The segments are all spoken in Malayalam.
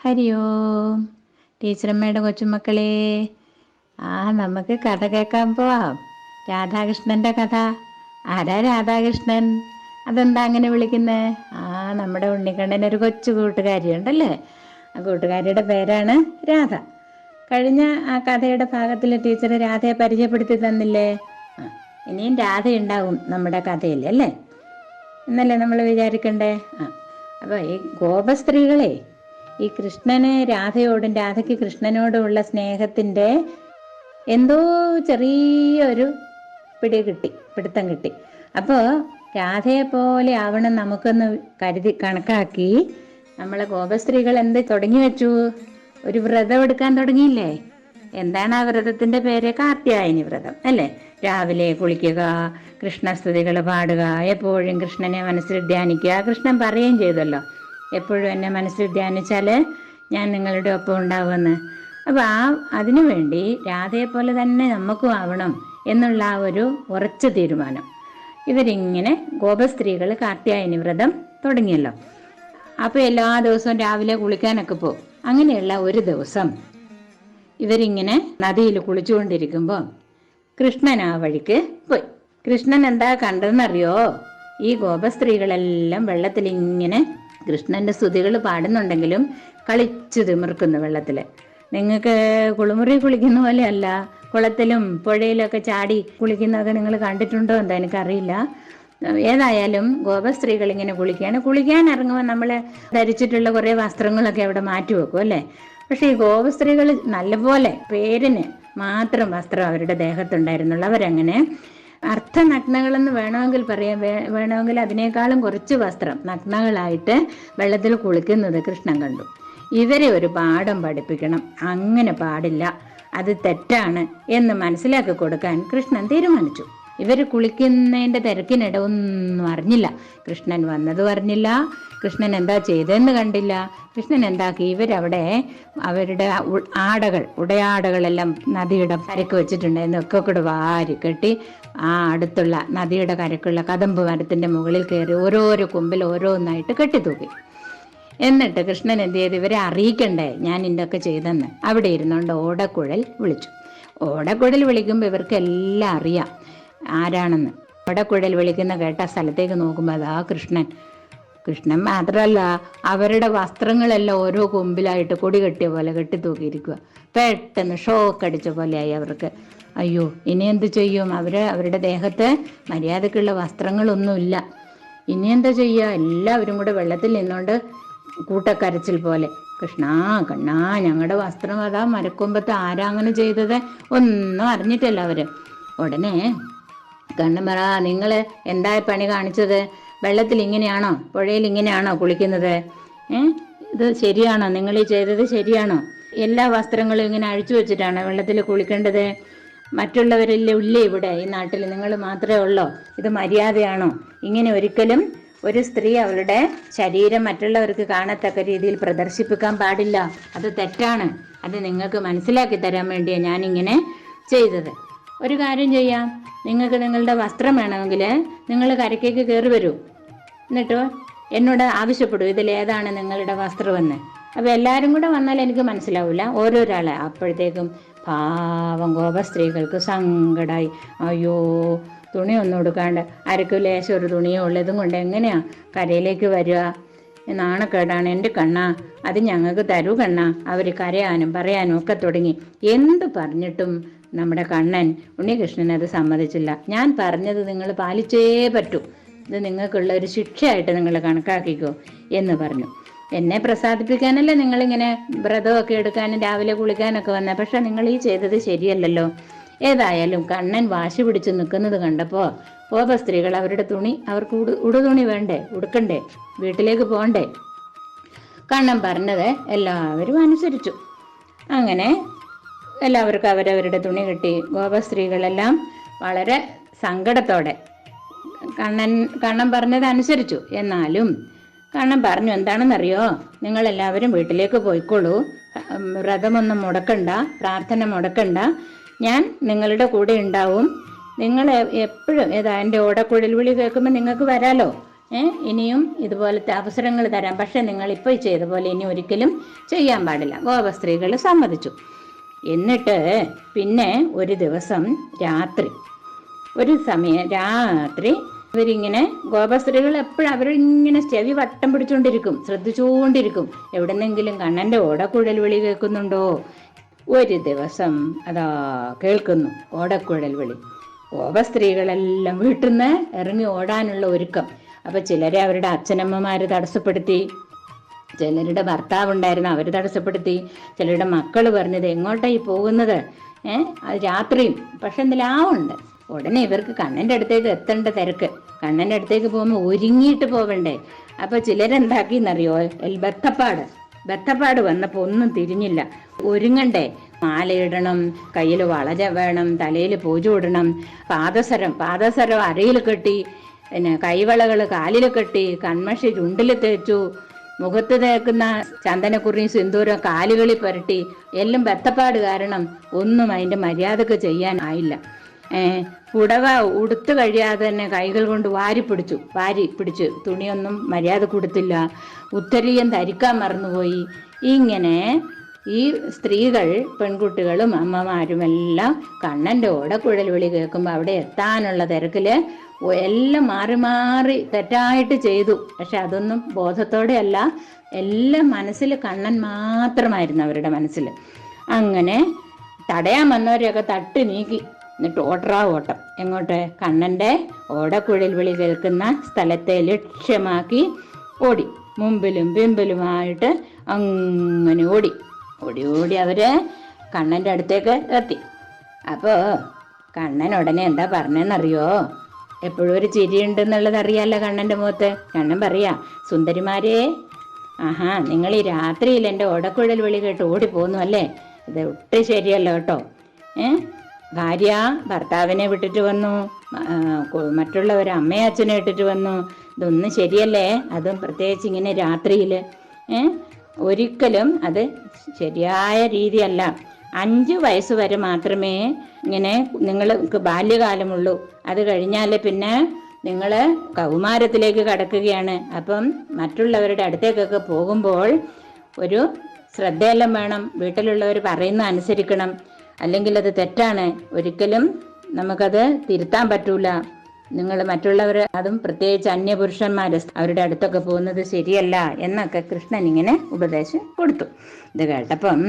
ഹരി ഓം. ടീച്ചറമ്മയുടെ കൊച്ചുമക്കളെ, നമുക്ക് കഥ കേൾക്കാൻ പോവാം. രാധാകൃഷ്ണൻ്റെ കഥ. ആരാ രാധാകൃഷ്ണൻ? അതെന്താ അങ്ങനെ വിളിക്കുന്നത്? നമ്മുടെ ഉണ്ണിക്കണ്ണൻ ഒരു കൊച്ചു കൂട്ടുകാരിയുണ്ടല്ലേ. ആ കൂട്ടുകാരിയുടെ പേരാണ് രാധ. കഴിഞ്ഞ ആ കഥയുടെ ഭാഗത്തിൽ ടീച്ചർ രാധയെ പരിചയപ്പെടുത്തി തന്നില്ലേ? ഇനിയും രാധ ഉണ്ടാവും നമ്മുടെ കഥയിൽ അല്ലേ എന്നല്ലേ നമ്മൾ വിചാരിക്കണ്ടേ? അപ്പോൾ ഈ ഗോപസ്ത്രീകളെ ഈ കൃഷ്ണന് രാധയോടും രാധയ്ക്ക് കൃഷ്ണനോടുമുള്ള സ്നേഹത്തിൻ്റെ എന്തോ ചെറിയൊരു പിടുത്തം കിട്ടി. അപ്പോൾ രാധയെ പോലെ ആവണം നമുക്കൊന്ന് കണക്കാക്കി നമ്മളെ ഗോപസ്ത്രീകൾ എന്ത് തുടങ്ങി വെച്ചു? ഒരു വ്രതം എടുക്കാൻ തുടങ്ങിയില്ലേ? എന്താണ് ആ വ്രതത്തിൻ്റെ പേര്? കാർത്യായനി വ്രതം അല്ലേ. രാവിലെ കുളിക്കുക, കൃഷ്ണസ്തുതികൾ പാടുക, എപ്പോഴും കൃഷ്ണനെ മനസ്സിൽ ധ്യാനിക്കുക. കൃഷ്ണൻ പറയുകയും ചെയ്തല്ലോ, എപ്പോഴും എന്നെ മനസ്സിൽ ധ്യാനിച്ചാൽ ഞാൻ നിങ്ങളുടെ ഒപ്പം ഉണ്ടാവുമെന്ന്. അപ്പോൾ അതിനു വേണ്ടി രാധയെപ്പോലെ തന്നെ നമുക്കും ആവണം എന്നുള്ള ആ ഒരു ഉറച്ച തീരുമാനം ഇവരിങ്ങനെ ഗോപസ്ത്രീകൾ കാർത്യായനി വ്രതം തുടങ്ങിയല്ലോ. അപ്പോൾ എല്ലാ ദിവസവും രാവിലെ കുളിക്കാനൊക്കെ പോകും. അങ്ങനെയുള്ള ഒരു ദിവസം ഇവരിങ്ങനെ നദിയിൽ കുളിച്ചുകൊണ്ടിരിക്കുമ്പോൾ കൃഷ്ണൻ ആ വഴിക്ക് പോയി. കൃഷ്ണൻ എന്താ കണ്ടതെന്നറിയോ? ഈ ഗോപസ്ത്രീകളെല്ലാം വെള്ളത്തിൽ ഇങ്ങനെ കൃഷ്ണന്റെ സ്തുതികൾ പാടുന്നുണ്ടെങ്കിലും കളിച്ചു തിമിർക്കുന്നു വെള്ളത്തിൽ. നിങ്ങൾക്ക് കുളിമുറി കുളിക്കുന്ന പോലെ അല്ല, കുളത്തിലും പുഴയിലൊക്കെ ചാടി കുളിക്കുന്നതൊക്കെ നിങ്ങൾ കണ്ടിട്ടുണ്ടോ എന്താ എനിക്കറിയില്ല. ഏതായാലും ഗോപസ്ത്രീകൾ ഇങ്ങനെ കുളിക്കാൻ ഇറങ്ങുമ്പോൾ നമ്മൾ ധരിച്ചിട്ടുള്ള കുറേ വസ്ത്രങ്ങളൊക്കെ അവിടെ മാറ്റി വെക്കും അല്ലേ. പക്ഷേ ഈ ഗോപസ്ത്രീകൾ നല്ലപോലെ പേരിന് മാത്രം വസ്ത്രം അവരുടെ ദേഹത്തുണ്ടായിരുന്നുള്ളൂ. അവരങ്ങനെ അർത്ഥനഗ്നകളെന്ന് വേണമെങ്കിൽ അതിനേക്കാളും കുറച്ച് വസ്ത്രം നഗ്നകളായിട്ട് വെള്ളത്തിൽ കുളിക്കുന്നത് കൃഷ്ണൻ കണ്ടു. ഇവരെ ഒരു പാഠം പഠിപ്പിക്കണം. അങ്ങനെ പാടില്ല, അത് തെറ്റാണ് എന്ന് മനസ്സിലാക്കി കൊടുക്കാൻ കൃഷ്ണൻ തീരുമാനിച്ചു. ഇവർ കുളിക്കുന്നതിൻ്റെ തിരക്കിനിടെ ഒന്നും അറിഞ്ഞില്ല. കൃഷ്ണൻ വന്നതും അറിഞ്ഞില്ല, കൃഷ്ണൻ എന്താ ചെയ്തതെന്ന് കണ്ടില്ല. കൃഷ്ണൻ എന്താക്കി, ഇവരവിടെ അവരുടെ ഉടയാടകളെല്ലാം നദിയുടെ കരക്ക് വെച്ചിട്ടുണ്ടായിരുന്നു. ഒക്കെ കൂടെ വാരി കെട്ടി ആ അടുത്തുള്ള നദിയുടെ കരക്കുള്ള കദമ്പ് മരത്തിൻ്റെ മുകളിൽ കയറി ഓരോരോ കൊമ്പിൽ ഓരോന്നായിട്ട് കെട്ടിത്തൂക്കി. എന്നിട്ട് കൃഷ്ണൻ എന്ത് ചെയ്ത്, ഇവരെ അറിയിക്കണ്ടേ ഞാൻ ഇതൊക്കെ ചെയ്തെന്ന്. അവിടെ ഇരുന്നുകൊണ്ട് ഓടക്കുഴൽ വിളിച്ചു. ഓടക്കുഴൽ വിളിക്കുമ്പോൾ ഇവർക്കെല്ലാം അറിയാം ആരാണെന്ന്. ഓടക്കുഴൽ വിളിക്കുന്ന കേട്ട സ്ഥലത്തേക്ക് നോക്കുമ്പോൾ അതാ കൃഷ്ണൻ മാത്രമല്ല, അവരുടെ വസ്ത്രങ്ങളെല്ലാം ഓരോ കൊമ്പിലായിട്ട് കൊടി കെട്ടിയ പോലെ കെട്ടിത്തൂക്കിയിരിക്കുക. പെട്ടെന്ന് ഷോക്ക് അടിച്ച പോലെയായി അവർക്ക്. അയ്യോ, ഇനി എന്ത് ചെയ്യും? അവരുടെ ദേഹത്ത് മര്യാദക്കുള്ള വസ്ത്രങ്ങളൊന്നുമില്ല. ഇനി എന്താ ചെയ്യുക? എല്ലാവരും കൂടെ വെള്ളത്തിൽ നിന്നുകൊണ്ട് കൂട്ടക്കരച്ചിൽ പോലെ, കൃഷ്ണാ കണ്ണാ, ഞങ്ങളുടെ വസ്ത്രം അതാ മരക്കൊമ്പത്ത് ആരാ അങ്ങനെ ചെയ്തത്? ഒന്നും അറിഞ്ഞിട്ടല്ല അവര്. ഉടനെ കണ്ണൻ പറ, നിങ്ങൾ എന്താ പണി കാണിച്ചത്? വെള്ളത്തിൽ ഇങ്ങനെയാണോ, പുഴയിൽ ഇങ്ങനെയാണോ കുളിക്കുന്നത്? ഇത് ശരിയാണോ? നിങ്ങൾ ഈ ചെയ്തത് ശരിയാണോ? എല്ലാ വസ്ത്രങ്ങളും ഇങ്ങനെ അഴിച്ചു വെച്ചിട്ടാണ് വെള്ളത്തിൽ കുളിക്കേണ്ടത്? മറ്റുള്ളവരെല്ലാം ഇല്ലേ ഇവിടെ ഈ നാട്ടിൽ? നിങ്ങൾ മാത്രമേ ഉള്ളോ? ഇത് മര്യാദയാണോ? ഇങ്ങനെ ഒരിക്കലും ഒരു സ്ത്രീ അവളുടെ ശരീരം മറ്റുള്ളവർക്ക് കാണത്തക്ക രീതിയിൽ പ്രദർശിപ്പിക്കാൻ പാടില്ല. അത് തെറ്റാണ്. അത് നിങ്ങൾക്ക് മനസ്സിലാക്കി തരാൻ വേണ്ടിയാണ് ഞാനിങ്ങനെ ചെയ്തത്. ഒരു കാര്യം ചെയ്യാം, നിങ്ങൾക്ക് നിങ്ങളുടെ വസ്ത്രം വേണമെങ്കിൽ നിങ്ങൾ കരയ്ക്കേക്ക് കയറി വരൂ, എന്നിട്ടോ എന്നോട് ആവശ്യപ്പെടൂ ഇതിലേതാണ് നിങ്ങളുടെ വസ്ത്രമെന്ന്. അപ്പോൾ എല്ലാവരും കൂടെ വന്നാൽ എനിക്ക് മനസ്സിലാവില്ല, ഓരോരാളെ. അപ്പോഴത്തേക്കും പാവം ഗോപസ്ത്രീകൾക്ക് സങ്കടമായി. അയ്യോ, തുണിയൊന്നും എടുക്കാണ്ട് അരക്ക് ലേശം ഒരു തുണിയോ ഉള്ളതും കൊണ്ട് എങ്ങനെയാ കരയിലേക്ക് വരിക? നാണക്കേടാണ് എൻ്റെ കണ്ണ, അത് ഞങ്ങൾക്ക് തരൂ കണ്ണ. അവർ കരയാനും പറയാനും ഒക്കെ തുടങ്ങി. എന്ത് പറഞ്ഞിട്ടും നമ്മുടെ കണ്ണൻ ഉണ്ണികൃഷ്ണൻ അത് സമ്മതിച്ചില്ല. ഞാൻ പറഞ്ഞത് നിങ്ങൾ പാലിച്ചേ പറ്റൂ, ഇത് നിങ്ങൾക്കുള്ള ഒരു ശിക്ഷയായിട്ട് നിങ്ങൾ കണക്കാക്കിക്കോ എന്ന് പറഞ്ഞു. എന്നെ പ്രസാദിപ്പിക്കാനല്ലേ നിങ്ങളിങ്ങനെ വ്രതമൊക്കെ എടുക്കാനും രാവിലെ കുളിക്കാനൊക്കെ വന്നത്. പക്ഷെ നിങ്ങൾ ഈ ചെയ്തത് ശരിയല്ലല്ലോ. ഏതായാലും കണ്ണൻ വാശി പിടിച്ച് നിൽക്കുന്നത് കണ്ടപ്പോൾ ഗോപസ്ത്രീകൾ അവരുടെ തുണി, അവർക്ക് ഉടുതുണി വേണ്ടേ, ഉടുക്കണ്ടേ, വീട്ടിലേക്ക് പോകണ്ടേ? കണ്ണൻ പറഞ്ഞത് എല്ലാവരും അനുസരിച്ചു. അങ്ങനെ എല്ലാവർക്കും അവരവരുടെ തുണി കിട്ടി. ഗോപസ്ത്രീകളെല്ലാം വളരെ സങ്കടത്തോടെ കണ്ണൻ പറഞ്ഞത് അനുസരിച്ചു. എന്നാലും കണ്ണൻ പറഞ്ഞു, എന്താണെന്നറിയോ, നിങ്ങളെല്ലാവരും വീട്ടിലേക്ക് പോയിക്കോളൂ, വ്രതമൊന്നും മുടക്കണ്ട, പ്രാർത്ഥന മുടക്കണ്ട, ഞാൻ നിങ്ങളുടെ കൂടെ ഉണ്ടാവും. നിങ്ങൾ എപ്പോഴും എൻ്റെ ഓടക്കുഴൽ വിളി കേൾക്കുമ്പോൾ നിങ്ങൾക്ക് വരാലോ, ഇനിയും ഇതുപോലത്തെ അവസരങ്ങൾ തരാം, പക്ഷെ നിങ്ങൾ ഇപ്പോൾ ചെയ്ത പോലെ ഇനി ഒരിക്കലും ചെയ്യാൻ പാടില്ല. ഗോപസ്ത്രീകൾ സമ്മതിച്ചു. എന്നിട്ട് പിന്നെ ഒരു ദിവസം രാത്രി ഇവരിങ്ങനെ ഗോപസ്ത്രീകൾ എപ്പോഴും അവരിങ്ങനെ ചെവി വട്ടം പിടിച്ചുകൊണ്ടിരിക്കും, ശ്രദ്ധിച്ചുകൊണ്ടിരിക്കും, എവിടെന്നെങ്കിലും കണ്ണൻ്റെ ഓടക്കുഴൽ വിളി കേൾക്കുന്നുണ്ടോ. ഒരു ദിവസം അതാ കേൾക്കുന്നു ഓടക്കുഴൽ വിളി. ഗോപസ്ത്രീകളെല്ലാം വീട്ടിൽ നിന്ന് ഇറങ്ങി ഓടാനുള്ള ഒരുക്കം. അപ്പൊ ചിലരെ അവരുടെ അച്ഛനമ്മമാര് തടസ്സപ്പെടുത്തി, ചിലരുടെ ഭർത്താവ് ഉണ്ടായിരുന്നു, അവർ തടസ്സപ്പെടുത്തി, ചിലരുടെ മക്കൾ പറഞ്ഞത് എങ്ങോട്ടായി പോകുന്നത്, അത് രാത്രിയും. പക്ഷെ എന്തെല്ലാമുണ്ട്. ഉടനെ ഇവർക്ക് കണ്ണൻ്റെ അടുത്തേക്ക് എത്തേണ്ട തിരക്ക്. കണ്ണൻ്റെ അടുത്തേക്ക് പോകുമ്പോൾ ഒരുങ്ങിയിട്ട് പോവണ്ടേ. അപ്പൊ ചിലരെന്താക്കിന്നറിയോ, ബത്തപ്പാട് വന്നപ്പോൾ ഒന്നും തിരിഞ്ഞില്ല. ഒരുങ്ങണ്ടേ, മാലയിടണം, കയ്യിൽ വളര വേണം, തലയിൽ പൂജ ഇടണം, പാദസരം അരയിൽ കെട്ടി, പിന്നെ കൈവളകൾ കാലിൽ കെട്ടി, കൺമഷി ചുണ്ടിൽ തേച്ചു, മുഖത്ത് തേക്കുന്ന ചന്ദനക്കുറിയും സിന്ദൂരം കാലുകളിൽ പുരട്ടി, എല്ലാം ബത്തപ്പാട് കാരണം ഒന്നും അതിൻ്റെ മര്യാദക്ക് ചെയ്യാൻ ആയില്ല. പുടവ ഉടുത്തു കഴിയാതെ തന്നെ കൈകൾ കൊണ്ട് വാരി പിടിച്ചു തുണിയൊന്നും മര്യാദ കൊടുത്തില്ല. ഉത്തരീയം ധരിക്കാൻ മറന്നുപോയി. ഇങ്ങനെ ഈ സ്ത്രീകൾ, പെൺകുട്ടികളും അമ്മമാരുമെല്ലാം കണ്ണൻ്റെ ഓടക്കുഴൽ വിളി കേൾക്കുമ്പോൾ അവിടെ എത്താനുള്ള തിരക്കിൽ എല്ലാം മാറി തെറ്റായിട്ട് ചെയ്തു. പക്ഷെ അതൊന്നും ബോധത്തോടെയല്ല, എല്ലാം മനസ്സിൽ കണ്ണൻ മാത്രമായിരുന്നു അവരുടെ മനസ്സിൽ. അങ്ങനെ തടയാൻ വന്നവരെയൊക്കെ തട്ടി നീക്കി. എന്നിട്ട് ഓട്ടം. എങ്ങോട്ട്? കണ്ണൻ്റെ ഓടക്കുഴൽ വിളി കേൾക്കുന്ന സ്ഥലത്തെ ലക്ഷ്യമാക്കി ഓടി. മുമ്പിലും പിമ്പിലുമായിട്ട് അങ്ങനെ ഓടി അവര് കണ്ണൻ്റെ അടുത്തേക്ക് എത്തി. അപ്പോൾ കണ്ണൻ ഉടനെ എന്താ പറഞ്ഞെന്നറിയോ? എപ്പോഴും ഒരു ചിരിയുണ്ടെന്നുള്ളത് അറിയാമല്ലോ കണ്ണൻ്റെ മുഖത്ത്. കണ്ണൻ പറയാ, സുന്ദരിമാരെ, ആഹാ, നിങ്ങൾ ഈ രാത്രിയിൽ എൻ്റെ ഓടക്കുഴൽ വിളി കേട്ട് ഓടിപ്പോന്നു അല്ലേ? ഇത് ഒട്ടും ശരിയല്ല കേട്ടോ. ഭാര്യ ഭർത്താവിനെ വിട്ടിട്ട് വന്നു, മറ്റുള്ളവർ അമ്മയെ അച്ഛനെ ഇട്ടിട്ട് വന്നു. ഇതൊന്നും ശരിയല്ലേ? അതും പ്രത്യേകിച്ച് ഇങ്ങനെ രാത്രിയിൽ. ഒരിക്കലും അത് ശരിയായ രീതിയല്ല. 5 വയസ്സ് വരെ മാത്രമേ ഇങ്ങനെ നിങ്ങൾക്ക് ബാല്യകാലമുള്ളൂ. അത് കഴിഞ്ഞാൽ പിന്നെ നിങ്ങൾ കൗമാരത്തിലേക്ക് കടക്കുകയാണ്. അപ്പം മറ്റുള്ളവരുടെ അടുത്തേക്കൊക്കെ പോകുമ്പോൾ ഒരു ശ്രദ്ധയെല്ലാം വേണം. വീട്ടിലുള്ളവർ പറയുന്ന അനുസരിക്കണം, അല്ലെങ്കിൽ അത് തെറ്റാണ്. ഒരിക്കലും നമുക്കത് തിരുത്താൻ പറ്റൂല. നിങ്ങൾ മറ്റുള്ളവർ, അതും പ്രത്യേകിച്ച് അന്യപുരുഷന്മാർ, അവരുടെ അടുത്തൊക്കെ പോകുന്നത് ശരിയല്ല എന്നൊക്കെ കൃഷ്ണൻ ഇങ്ങനെ ഉപദേശം കൊടുത്തു. ഇത് കേട്ടപ്പം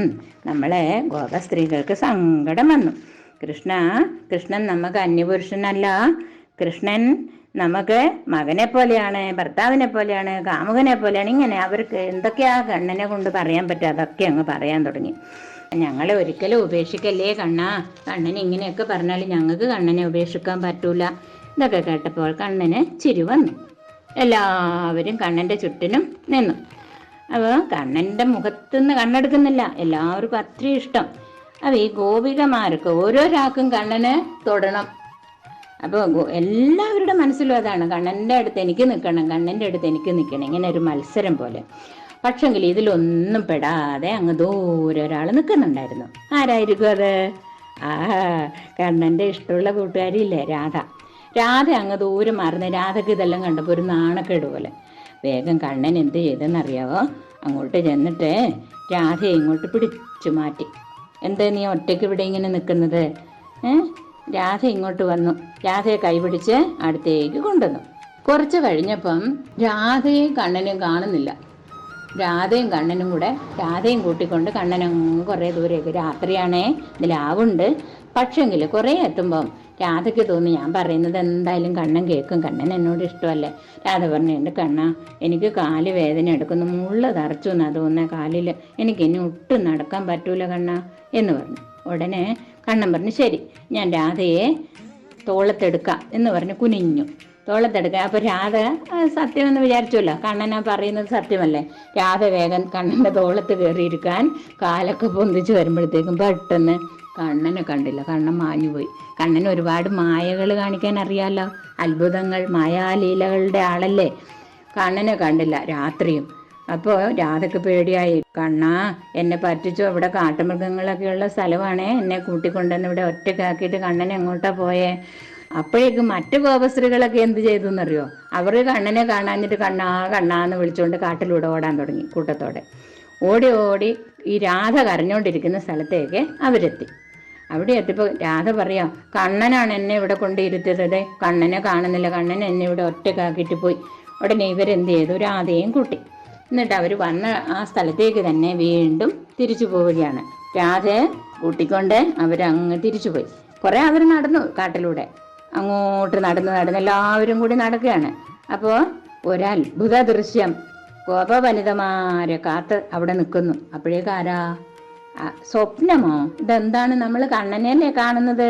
നമ്മളെ ഗോപസ്ത്രീകൾക്ക് സങ്കടം വന്നു. കൃഷ്ണൻ നമുക്ക് അന്യപുരുഷനല്ല. കൃഷ്ണൻ നമുക്ക് മകനെ പോലെയാണ്, ഭർത്താവിനെ പോലെയാണ്, കാമുകനെ പോലെയാണ്. ഇങ്ങനെ അവർക്ക് എന്തൊക്കെയാ കണ്ണനെ കൊണ്ട് പറയാൻ പറ്റുക അതൊക്കെ അങ്ങ് പറയാൻ തുടങ്ങി. ഞങ്ങളെ ഒരിക്കലും ഉപേക്ഷിക്കല്ലേ കണ്ണൻ ഇങ്ങനെയൊക്കെ പറഞ്ഞാൽ ഞങ്ങൾക്ക് കണ്ണനെ ഉപേക്ഷിക്കാൻ പറ്റൂല. ഇതൊക്കെ കേട്ടപ്പോൾ കണ്ണന് ചിരി വന്നു. എല്ലാവരും കണ്ണൻ്റെ ചുറ്റിനും നിന്നു. അപ്പോൾ കണ്ണൻ്റെ മുഖത്തുനിന്ന് കണ്ണെടുക്കുന്നില്ല. എല്ലാവർക്കും അത്രയും ഇഷ്ടം. അപ്പോൾ ഈ ഗോപികമാർക്ക് ഓരോരാൾക്കും കണ്ണനെ തൊടണം. അപ്പോൾ എല്ലാവരുടെ മനസ്സിലും അതാണ്, കണ്ണൻ്റെ അടുത്ത് എനിക്ക് നിൽക്കണം, കണ്ണൻ്റെ അടുത്ത് എനിക്ക് നിൽക്കണം, ഇങ്ങനെ ഒരു മത്സരം പോലെ. പക്ഷെങ്കിൽ ഇതിലൊന്നും പെടാതെ അങ്ങ് ദൂരെ ഒരാൾ നിൽക്കുന്നുണ്ടായിരുന്നു. ആരായിരിക്കും അത്? കണ്ണൻ്റെ ഇഷ്ടമുള്ള കൂട്ടുകാരിയില്ലേ, രാധ അങ്ങ് ദൂരെ മാറുന്നത്. രാധക്ക് ഇതെല്ലാം കണ്ടപ്പോൾ ഒരു നാണക്കേട് പോലെ. വേഗം കണ്ണൻ എന്ത് ചെയ്തെന്നറിയാവോ? അങ്ങോട്ട് ചെന്നിട്ട് രാധയെ ഇങ്ങോട്ട് പിടിച്ചു മാറ്റി. എന്താ നീ ഒറ്റയ്ക്ക് ഇവിടെ ഇങ്ങനെ നിൽക്കുന്നത്? രാധ ഇങ്ങോട്ട് വന്നു. രാധയെ കൈപിടിച്ച് അടുത്തേക്ക് കൊണ്ടുവന്നു. കുറച്ച് കഴിഞ്ഞപ്പം രാധയും കണ്ണനും കാണുന്നില്ല. രാധയും കണ്ണനും കൂടെ, രാധയും കൂട്ടിക്കൊണ്ട് കണ്ണനങ്ങ് കുറേ ദൂരേക്ക്. രാത്രിയാണേ, ഇതിലാവുണ്ട്. പക്ഷെങ്കിൽ കുറേ എത്തുമ്പം രാധയ്ക്ക് തോന്നി, ഞാൻ പറയുന്നത് എന്തായാലും കണ്ണൻ കേൾക്കും, കണ്ണൻ എന്നോട് ഇഷ്ടമല്ലേ. രാധ പറഞ്ഞു, എൻ്റെ കണ്ണ, എനിക്ക് കാല് വേദന എടുക്കുന്നു, മുള്ള് തറച്ചു എന്നാ തോന്നുന്നത് കാലിൽ, എനിക്ക് ഇനി ഒട്ടും നടക്കാൻ പറ്റൂല കണ്ണ എന്ന് പറഞ്ഞു. ഉടനെ കണ്ണൻ പറഞ്ഞു, ശരി, ഞാൻ രാധയെ തോളത്തെടുക്കാം എന്ന് പറഞ്ഞ് കുനിഞ്ഞു. തോളത്തെടുക്കുക. അപ്പോൾ രാധ സത്യമെന്ന് വിചാരിച്ചല്ലോ, കണ്ണനാ പറയുന്നത് സത്യമല്ലേ. രാധ വേഗം കണ്ണൻ്റെ തോളത്ത് കയറിയിരിക്കാൻ കാലൊക്കെ പൊന്തിച്ച് വരുമ്പോഴത്തേക്കും പെട്ടെന്ന് കണ്ണനെ കണ്ടില്ല. കണ്ണൻ മാഞ്ഞുപോയി. കണ്ണന് ഒരുപാട് മായകൾ കാണിക്കാൻ അറിയാമല്ലോ, അത്ഭുതങ്ങൾ, മായാലീലകളുടെ ആളല്ലേ. കണ്ണനെ കണ്ടില്ല രാത്രിയും. അപ്പോൾ രാധയ്ക്ക് പേടിയായി. കണ്ണാ, എന്നെ പറ്റിച്ചോ, ഇവിടെ കാട്ടുമൃഗങ്ങളൊക്കെ ഉള്ള സ്ഥലമാണേ, എന്നെ കൂട്ടിക്കൊണ്ടുവന്ന് ഇവിടെ ഒറ്റയ്ക്കാക്കിയിട്ട് കണ്ണൻ എങ്ങോട്ടാ പോയേ? അപ്പോഴേക്കും മറ്റു ഗോപസ്ത്രീകളൊക്കെ എന്ത് ചെയ്തു എന്നറിയോ? അവർ കണ്ണനെ കാണാഞ്ഞിട്ട് കണ്ണാ കണ്ണാന്ന് വിളിച്ചുകൊണ്ട് കാട്ടിലൂടെ ഓടാൻ തുടങ്ങി കൂട്ടത്തോടെ. ഓടി ഓടി ഈ രാധ കരഞ്ഞുകൊണ്ടിരിക്കുന്ന സ്ഥലത്തേക്ക് അവരെത്തി. അവിടെ എത്തിയപ്പോൾ രാധ പറയാം, കണ്ണനാണ് എന്നെ ഇവിടെ കൊണ്ടിരുത്തിയത്, കണ്ണനെ കാണുന്നില്ല, കണ്ണൻ എന്നെ ഇവിടെ ഒറ്റക്കാക്കിയിട്ട് പോയി. ഉടനെ ഇവരെന്ത് ചെയ്തു? രാധയും കൂട്ടി. എന്നിട്ട് അവർ വന്ന ആ സ്ഥലത്തേക്ക് തന്നെ വീണ്ടും തിരിച്ചു പോവുകയാണ്. രാധയെ കൂട്ടിക്കൊണ്ട് അവരങ്ങ് തിരിച്ചുപോയി. കുറേ അവർ നടന്നു കാട്ടിലൂടെ, അങ്ങോട്ട് നടന്ന് എല്ലാവരും കൂടി നടക്കുകയാണ്. അപ്പോൾ ഒരത്ഭുത ദൃശ്യം, ഗോപവനിതമാരെ കാത്ത് അവിടെ നിൽക്കുന്നു. അപ്പോഴേക്കാരാ? സ്വപ്നമോ? ഇതെന്താണ്? നമ്മൾ കണ്ണനെയല്ലേ കാണുന്നത്?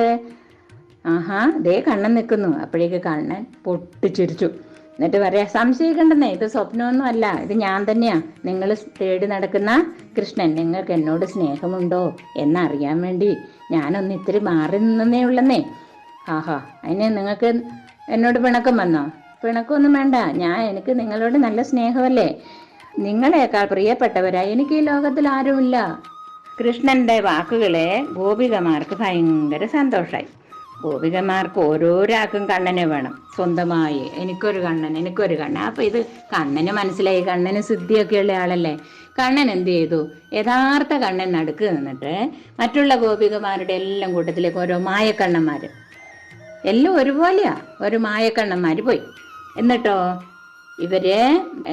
ആഹാ, ദേ കണ്ണൻ നിൽക്കുന്നു. അപ്പോഴേക്ക് കണ്ണൻ പൊട്ടിച്ചിരിച്ചു. എന്നിട്ട് പറയാ, സംശയിക്കണ്ടെന്നേ, ഇത് സ്വപ്നമൊന്നും അല്ല, ഇത് ഞാൻ തന്നെയാ, നിങ്ങൾ തേടി നടക്കുന്ന കൃഷ്ണൻ. നിങ്ങൾക്ക് എന്നോട് സ്നേഹമുണ്ടോ എന്നറിയാൻ വേണ്ടി ഞാനൊന്ന് ഇത്തിരി മാറി നിന്നേ ഉള്ളന്നേ. ആഹാ, അതിന് നിങ്ങൾക്ക് എന്നോട് പിണക്കം വന്നോ? പിണക്കമൊന്നും വേണ്ട, എനിക്ക് നിങ്ങളോട് നല്ല സ്നേഹമല്ലേ. നിങ്ങളെക്കാൾ പ്രിയപ്പെട്ടവരായി എനിക്ക് ഈ ലോകത്തിൽ ആരുമില്ല. കൃഷ്ണന്റെ വാക്കുകളെ ഗോപികമാർക്ക് ഭയങ്കര സന്തോഷമായി. ഗോപികമാർക്ക് ഓരോരാൾക്കും കണ്ണനെ വേണം സ്വന്തമായി. എനിക്കൊരു കണ്ണൻ. അപ്പൊ ഇത് കണ്ണന് മനസ്സിലായി, കണ്ണന് സിദ്ധിയൊക്കെയുള്ള ആളല്ലേ. കണ്ണൻ എന്ത് ചെയ്തു? യഥാർത്ഥ കണ്ണൻ നടുക്ക് നിന്നിട്ട് മറ്റുള്ള ഗോപികമാരുടെ എല്ലാം കൂട്ടത്തിലേക്ക് ഓരോ മായക്കണ്ണന്മാര്, എല്ലാം ഒരുപോലെയാ, ഒരു മായക്കണ്ണന്മാര് പോയി. എന്നിട്ടോ ഇവര്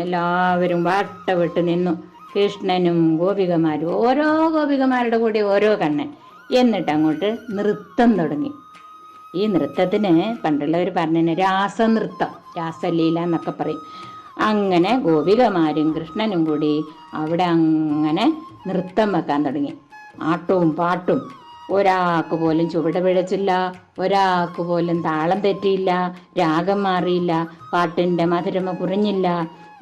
എല്ലാവരും വട്ടവിട്ട് നിന്നു. കൃഷ്ണനും ഗോപികമാരും, ഓരോ ഗോപികമാരുടെ കൂടെ ഓരോ കണ്ണൻ. എന്നിട്ട് അങ്ങോട്ട് നൃത്തം തുടങ്ങി. ഈ നൃത്തത്തിന് പണ്ടുള്ളവർ പറഞ്ഞു രാസനൃത്തം, രാസലീല എന്നൊക്കെ പറയും. അങ്ങനെ ഗോപികമാരും കൃഷ്ണനും കൂടി അവിടെ അങ്ങനെ നൃത്തം വെക്കാൻ തുടങ്ങി. ആട്ടവും പാട്ടും. ഒരാൾക്ക് പോലും ചുവട് പിഴച്ചില്ല, ഒരാൾക്ക് പോലും താളം തെറ്റിയില്ല, രാഗം മാറിയില്ല, പാട്ടിൻ്റെ മധുരമ കുറഞ്ഞില്ല,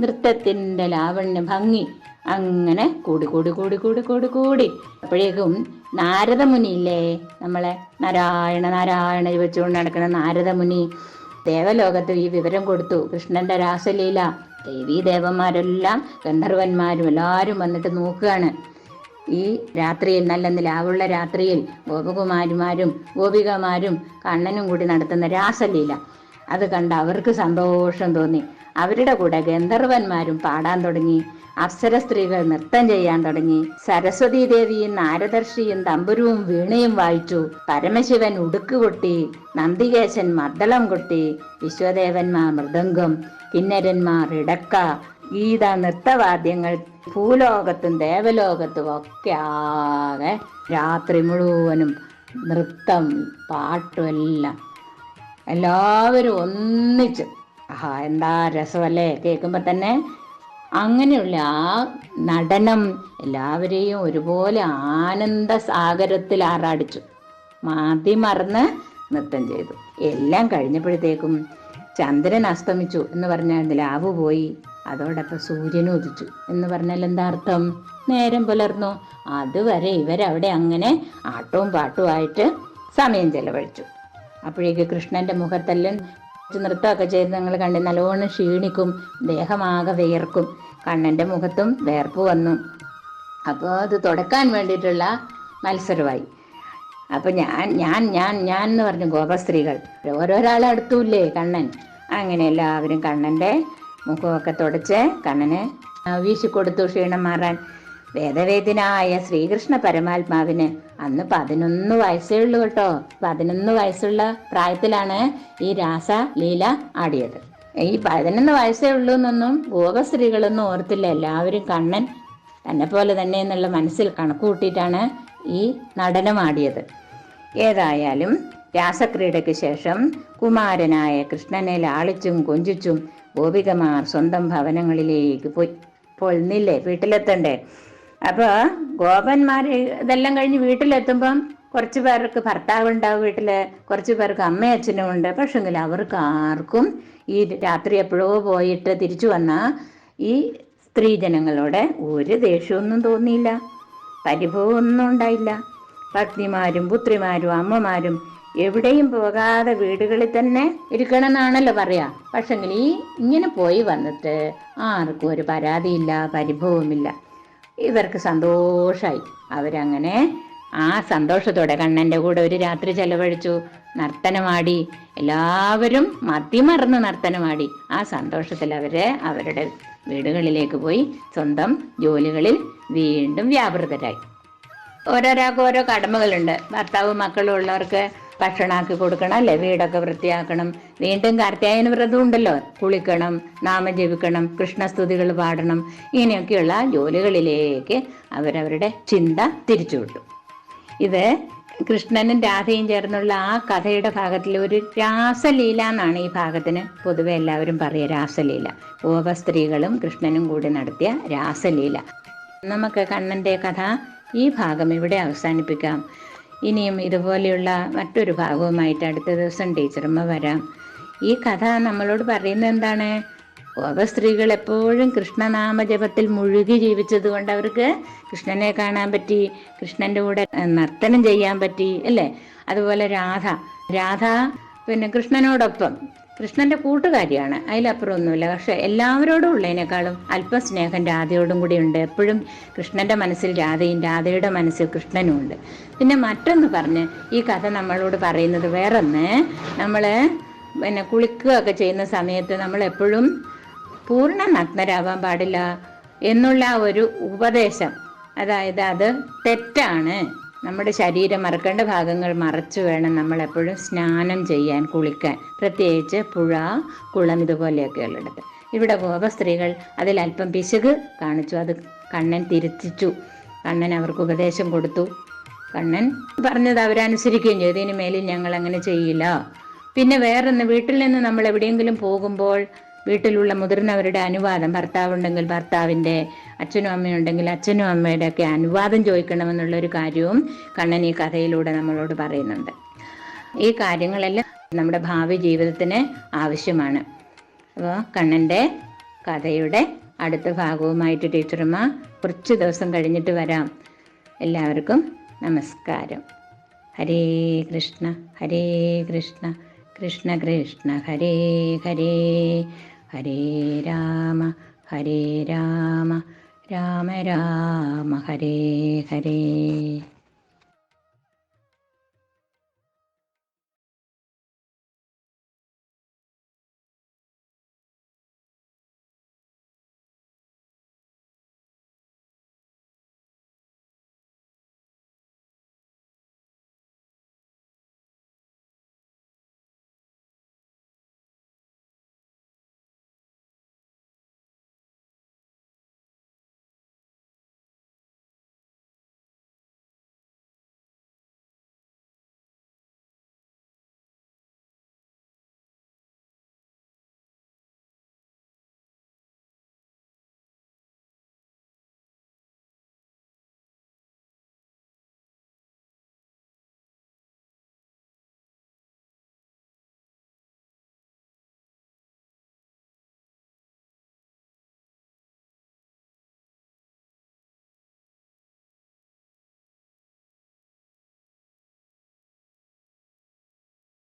നൃത്തത്തിൻ്റെ ലാവണ്യ ഭംഗി അങ്ങനെ കൂടി കൂടി കൂടി കൂടി കൂടി കൂടി അപ്പോഴേക്കും നാരദമുനിയില്ലേ, നമ്മളെ നാരായണ വെച്ചുകൊണ്ട് നടക്കുന്ന നാരദമുനി ദേവലോകത്ത് ഈ വിവരം കൊടുത്തു. കൃഷ്ണന്റെ രാസലീല ദേവീ ദേവന്മാരെല്ലാം ഗന്ധർവന്മാരും എല്ലാവരും വന്നിട്ട് നോക്കുകയാണ്. ഈ രാത്രിയിൽ, നല്ല നിലാവുള്ള രാത്രിയിൽ ഗോപകുമാരിമാരും ഗോപികമാരും കണ്ണനും കൂടി നടത്തുന്ന രാസലീല അത് കണ്ട് അവർക്ക് സന്തോഷം തോന്നി. അവരുടെ കൂടെ ഗന്ധർവന്മാരും പാടാൻ തുടങ്ങി. അപ്സര സ്ത്രീകൾ നൃത്തം ചെയ്യാൻ തുടങ്ങി. സരസ്വതീ ദേവിയും നാരദർഷിയും തമ്പുരുവും വീണയും വായിച്ചു. പരമശിവൻ ഉടുക്ക് കൊട്ടി, നന്ദികേശൻ മദ്ദളം കൊട്ടി, വിശ്വദേവന്മാർ മൃദംഗം, കിന്നരന്മാർ ഇടക്ക, ഗീത നൃത്തവാദ്യങ്ങൾ ഭൂലോകത്തും ദേവലോകത്തും ഒക്കെ ആകെ രാത്രി മുഴുവനും നൃത്തം പാട്ടും എല്ലാം. എല്ലാവരും ഒന്നിച്ച്, ആഹാ എന്താ രസമല്ലേ കേൾക്കുമ്പോൾ തന്നെ. അങ്ങനെയുള്ള ആ നടനം എല്ലാവരെയും ഒരുപോലെ ആനന്ദ സാഗരത്തിൽ ആറാടിച്ചു. മറന്ന് നൃത്തം ചെയ്തു. എല്ലാം കഴിഞ്ഞപ്പോഴത്തേക്കും ചന്ദ്രൻ അസ്തമിച്ചു എന്ന് പറഞ്ഞാൽ നിലാവ് പോയി. അതോടൊപ്പം സൂര്യൻ ഉദിച്ചു എന്ന് പറഞ്ഞാൽ എന്താ അർത്ഥം? നേരം പുലർന്നു. അതുവരെ ഇവരവിടെ അങ്ങനെ ആട്ടവും പാട്ടുമായിട്ട് സമയം ചെലവഴിച്ചു. അപ്പോഴേക്ക് കൃഷ്ണന്റെ മുഖത്തെല്ലാം നൃത്തമൊക്കെ ചെയ്ത് നിങ്ങൾ കണ്ട് നല്ലോണം ക്ഷീണിക്കും, ദേഹമാകെ വിയർക്കും. കണ്ണന്റെ മുഖത്തും വേർപ്പ് വന്നു. അപ്പോൾ അത് തുടക്കാൻ വേണ്ടിയിട്ടുള്ള മത്സരമായി. അപ്പൊ ഞാൻ എന്ന് പറഞ്ഞു ഗോപസ്ത്രീകൾ ഓരോരാളെ അടുത്തൂല്ലേ കണ്ണൻ. അങ്ങനെ എല്ലാവരും കണ്ണന്റെ മുഖമൊക്കെ തുടച്ച് കണ്ണനെ വീശിക്കൊടുത്തു ക്ഷീണം മാറാൻ. വേദവേദ്യനായ ശ്രീകൃഷ്ണ പരമാത്മാവിന് അന്ന് 11 വയസ്സേ ഉള്ളൂ കേട്ടോ. 11 വയസ്സുള്ള പ്രായത്തിലാണ് ഈ രാസലീല ആടിയത്. ഈ 11 വയസ്സേ ഉള്ളൂ എന്നൊന്നും ഗോപസ്ത്രീകളൊന്നും ഓർത്തില്ല. എല്ലാവരും കണ്ണൻ തന്നെ പോലെ തന്നെ എന്നുള്ള മനസ്സിൽ കണക്ക് കൂട്ടിയിട്ടാണ് ഈ നടനം ആടിയത്. ഏതായാലും രാസക്രീഡയ്ക്ക് ശേഷം കുമാരനായ കൃഷ്ണനെ ലാളിച്ചും കൊഞ്ചിച്ചും ഗോപികമാർ സ്വന്തം ഭവനങ്ങളിലേക്ക് പോയില്ലേ, വീട്ടിലെത്തണ്ടേ. അപ്പോൾ ഗോപന്മാർ ഇതെല്ലാം കഴിഞ്ഞ് വീട്ടിലെത്തുമ്പം കുറച്ച് പേർക്ക് ഭർത്താവ് ഉണ്ടാവും വീട്ടില്, കുറച്ച് പേർക്ക് അമ്മയും അച്ഛനും ഉണ്ട്. പക്ഷെങ്കിൽ അവർക്ക് ആർക്കും ഈ രാത്രി എപ്പോഴോ പോയിട്ട് തിരിച്ചു വന്ന ഈ സ്ത്രീജനങ്ങളോട് ഒരു ദേഷ്യമൊന്നും തോന്നിയില്ല, പരിഭവമൊന്നും ഉണ്ടായില്ല. പത്നിമാരും പുത്രിമാരും അമ്മമാരും എവിടെയും പോകാതെ വീടുകളിൽ തന്നെ ഇരിക്കണം എന്നാണല്ലോ പറയാ. പക്ഷെങ്കിൽ ഇങ്ങനെ പോയി വന്നിട്ട് ആർക്കും ഒരു പരാതിയില്ല, പരിഭവമില്ല. ഇവർക്ക് സന്തോഷമായി. അവരങ്ങനെ ആ സന്തോഷത്തോടെ കണ്ണൻ്റെ കൂടെ ഒരു രാത്രി ചെലവഴിച്ചു, നർത്തനമാടി, എല്ലാവരും മതിമറന്ന് നർത്തനമാടി. ആ സന്തോഷത്തിൽ അവരുടെ വീടുകളിലേക്ക് പോയി സ്വന്തം ജോലികളിൽ വീണ്ടും വ്യാപൃതരായി. ഓരോരാൾക്ക് ഓരോ കടമകളുണ്ട്. ഭർത്താവും മക്കളും ഉള്ളവർക്ക് ഭക്ഷണമാക്കി കൊടുക്കണം, അല്ലേ, വീടൊക്കെ വൃത്തിയാക്കണം. വീണ്ടും കാർത്യായന വ്രതം ഉണ്ടല്ലോ, കുളിക്കണം, നാമം ജപിക്കണം, കൃഷ്ണസ്തുതികൾ പാടണം. ഇങ്ങനെയൊക്കെയുള്ള ജോലികളിലേക്ക് അവരവരുടെ ചിന്ത തിരിച്ചുവിട്ടു. ഇത് കൃഷ്ണനും രാധയും ചേർന്നുള്ള ആ കഥയുടെ ഭാഗത്തിൽ ഒരു രാസലീല എന്നാണ് ഈ ഭാഗത്തിന് പൊതുവെ എല്ലാവരും പറയുക. രാസലീല, ഗോപസ്ത്രീകളും കൃഷ്ണനും കൂടി നടത്തിയ രാസലീല. നമുക്ക് കണ്ണൻ്റെ കഥ ഈ ഭാഗം ഇവിടെ അവസാനിപ്പിക്കാം. ഇനിയും ഇതുപോലെയുള്ള മറ്റൊരു ഭാഗവുമായിട്ട് അടുത്ത ദിവസം ടീച്ചറമ്മ വരാം. ഈ കഥ നമ്മളോട് പറയുന്നത് എന്താണ്? ഗോപസ്ത്രീകൾ എപ്പോഴും കൃഷ്ണനാമ ജപത്തിൽ മുഴുകി ജീവിച്ചത് കൊണ്ട് അവർക്ക് കൃഷ്ണനെ കാണാൻ പറ്റി, കൃഷ്ണൻ്റെ കൂടെ നർത്തനം ചെയ്യാൻ പറ്റി, അല്ലേ? അതുപോലെ രാധ പിന്നെ കൃഷ്ണനോടൊപ്പം കൃഷ്ണൻ്റെ കൂട്ടുകാരിയാണ്, അതിലപ്പുറമൊന്നുമില്ല. പക്ഷെ എല്ലാവരോടും ഉള്ളതിനേക്കാളും അല്പം സ്നേഹം രാധയോടും കൂടി ഉണ്ട്. എപ്പോഴും കൃഷ്ണൻ്റെ മനസ്സിൽ രാധയും രാധയുടെ മനസ്സിൽ കൃഷ്ണനും ഉണ്ട്. പിന്നെ മറ്റൊന്ന് പറഞ്ഞ് ഈ കഥ നമ്മളോട് പറയുന്നത് വേറൊന്ന്, നമ്മൾ പിന്നെ കുളിക്കുകയൊക്കെ ചെയ്യുന്ന സമയത്ത് നമ്മളെപ്പോഴും പൂർണ്ണ നഗ്നരാവാൻ പാടില്ല എന്നുള്ള ഒരു ഉപദേശം. അതായത് അത് തെറ്റാണ്. നമ്മുടെ ശരീരം മറക്കേണ്ട ഭാഗങ്ങൾ മറച്ചു വേണം നമ്മളെപ്പോഴും സ്നാനം ചെയ്യാൻ, കുളിക്കാൻ, പ്രത്യേകിച്ച് പുഴ, കുളം ഇതുപോലെയൊക്കെയുള്ളിടത്ത്. ഇവിടെ ഗോപസ്ത്രീകൾ അതിലല്പം പിശുക്ക് കാണിച്ചു. അത് കണ്ണൻ തിരുത്തിച്ചു. കണ്ണൻ അവർക്ക് ഉപദേശം കൊടുത്തു. കണ്ണൻ പറഞ്ഞത് അവരനുസരിക്കുകയും ചെയ്തു. ഇനി മേലിൽ ഞങ്ങൾ അങ്ങനെ ചെയ്യില്ല. പിന്നെ വേറൊന്ന്, വീട്ടിൽ നിന്ന് നമ്മൾ എവിടെയെങ്കിലും പോകുമ്പോൾ വീട്ടിലുള്ള മുതിർന്നവരുടെ അനുവാദം, ഭർത്താവുണ്ടെങ്കിൽ ഭർത്താവിൻ്റെ, അച്ഛനും അമ്മയുണ്ടെങ്കിൽ അച്ഛനും അമ്മയുടെ ഒക്കെ അനുവാദം ചോദിക്കണമെന്നുള്ളൊരു കാര്യവും കണ്ണൻ ഈ കഥയിലൂടെ നമ്മളോട് പറയുന്നുണ്ട്. ഈ കാര്യങ്ങളെല്ലാം നമ്മുടെ ഭാവി ജീവിതത്തിന് ആവശ്യമാണ്. അപ്പോൾ കണ്ണൻ്റെ കഥയുടെ അടുത്ത ഭാഗവുമായിട്ട് ടീച്ചറമ്മ കുറച്ച് ദിവസം കഴിഞ്ഞിട്ട് വരാം. എല്ലാവർക്കും നമസ്കാരം. ഹരേ കൃഷ്ണ ഹരേ കൃഷ്ണ കൃഷ്ണ കൃഷ്ണ ഹരേ ഹരേ, ഹരേ രാമ ഹരേ രാമ രാമ രാമ ഹരേ ഹരേ.